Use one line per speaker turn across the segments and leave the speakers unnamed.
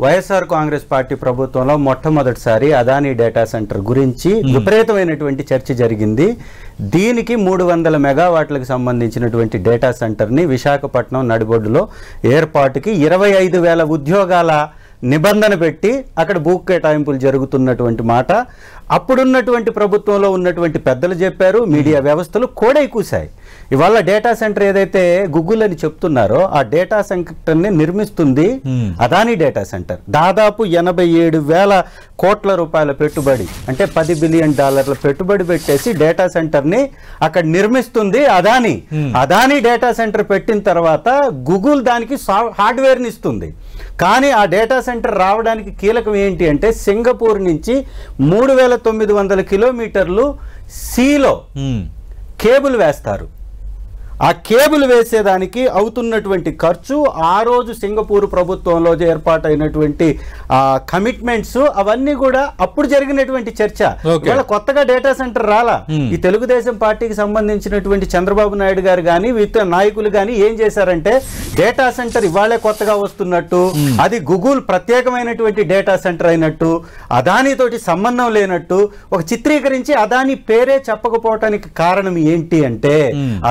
YSR Congress party ప్రభుత్వంలో మొట్టమొదటిసారి Adani data centre గురించి విపరీతమైనటువంటి చర్చ జరిగింది. దీనికి 300 మెగావాట్లకు సంబంధించినటువంటి డేటా సెంటర్ని విశాఖపట్నం నడిబొడ్డులో ఏర్పాటుకి 25,000 ఉద్యోగాల నిబంధన పెట్టి అక్కడ భూ కేటాయింపులు జరుగుతున్నటువంటి మాట అప్పుడున్నటువంటి ప్రభుత్వంలో ఉన్నటువంటి పెద్దలు చెప్పారు. మీడియా వ్యవస్థలు కోడై కూశాయి. ఇవాళ డేటా సెంటర్ ఏదైతే గూగుల్ అని చెప్తున్నారో ఆ డేటా సెంటర్ని నిర్మిస్తుంది అదానీ డేటా సెంటర్. దాదాపు 87,000 కోట్ల రూపాయల పెట్టుబడి, అంటే $10 బిలియన్ పెట్టుబడి పెట్టేసి డేటా సెంటర్ని అక్కడ నిర్మిస్తుంది అదానీ. అదానీ డేటా సెంటర్ పెట్టిన తర్వాత గూగుల్ దానికి హార్డ్వేర్ని ఇస్తుంది. కానీ ఆ డేటా సెంటర్ రావడానికి కీలకం ఏంటి అంటే సింగపూర్ నుంచి 3,900 కిలోమీటర్లు సీలో కేబుల్ వేస్తారు. ఆ కేబుల్ వేసేదానికి అవుతున్నటువంటి ఖర్చు, ఆ రోజు సింగపూర్ ప్రభుత్వంలో ఏర్పాటైనటువంటి కమిట్మెంట్స్, అవన్నీ కూడా అప్పుడు జరిగినటువంటి చర్చ. ఇవాళ కొత్తగా డేటా సెంటర్ రాలా. ఈ తెలుగుదేశం పార్టీకి సంబంధించినటువంటి చంద్రబాబు నాయుడు గారు కానీ వివిధ నాయకులు కానీ ఏం చేశారంటే డేటా సెంటర్ ఇవాళే కొత్తగా వస్తున్నట్టు, అది గూగుల్ ప్రత్యేకమైనటువంటి డేటా సెంటర్ అయినట్టు, అదానీతోటి సంబంధం లేనట్టు ఒక చిత్రీకరించి అదానీ పేరే చెప్పకపోవటానికి కారణం ఏంటి అంటే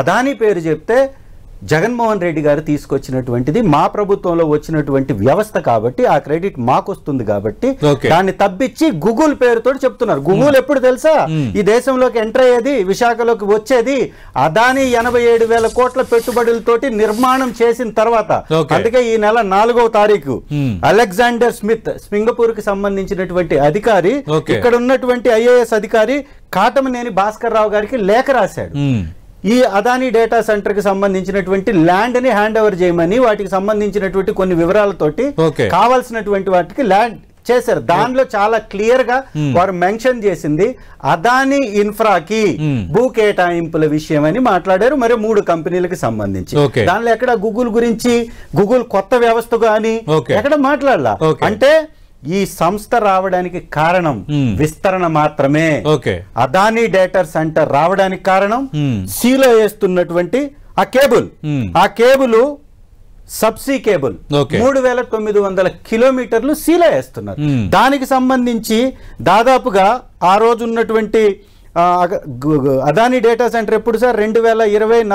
అదానీ పేరు చెప్తే జగన్మోహన్ రెడ్డి గారు తీసుకొచ్చినటువంటిది మా ప్రభుత్వంలో వచ్చినటువంటి వ్యవస్థ కాబట్టి ఆ క్రెడిట్ మాకు వస్తుంది కాబట్టి దాన్ని తప్పించి గూగుల్ పేరుతో చెప్తున్నారు. గూగుల్ ఎప్పుడు తెలుసా ఈ దేశంలోకి ఎంటర్ అయ్యేది, విశాఖలోకి వచ్చేది అదానీ 87,000 కోట్ల పెట్టుబడులతోటి నిర్మాణం చేసిన తర్వాత. అందుకే ఈ నెల 4వ తారీఖు అలెగ్జాండర్ స్మిత్ సింగపూర్ కి సంబంధించినటువంటి అధికారి, ఇక్కడ ఉన్నటువంటి IAS అధికారి కాటమనేని భాస్కర్ రావు గారికి లేఖ రాశాడు. ఈ అదానీ డేటా సెంటర్ కి సంబంధించినటువంటి ల్యాండ్ ని హ్యాండ్ ఓవర్ చేయమని, వాటికి సంబంధించినటువంటి కొన్ని వివరాలతోటి కావాల్సినటువంటి వాటికి ల్యాండ్ చేశారు. దానిలో చాలా క్లియర్ గా వారు మెన్షన్ చేసింది అదానీ ఇన్ఫ్రాకి భూ కేటాయింపుల విషయం అని మాట్లాడారు. మరి 3 కంపెనీలకు సంబంధించి దానిలో ఎక్కడ గూగుల్ గురించి, గూగుల్ కొత్త వ్యవస్థ గాని ఎక్కడ మాట్లాడాల. అంటే ఈ సంస్థ రావడానికి కారణం విస్తరణ మాత్రమే. అదానీ డేటా సెంటర్ రావడానికి కారణం సీలో వేస్తున్నటువంటి ఆ కేబుల్ సబ్సీ కేబుల్ 3,900 కిలోమీటర్లు సీలో వేస్తున్నారు. దానికి సంబంధించి దాదాపుగా ఆ రోజు ఉన్నటువంటి అదానీ డేటా సెంటర్ ఎప్పుడు సార్ 2020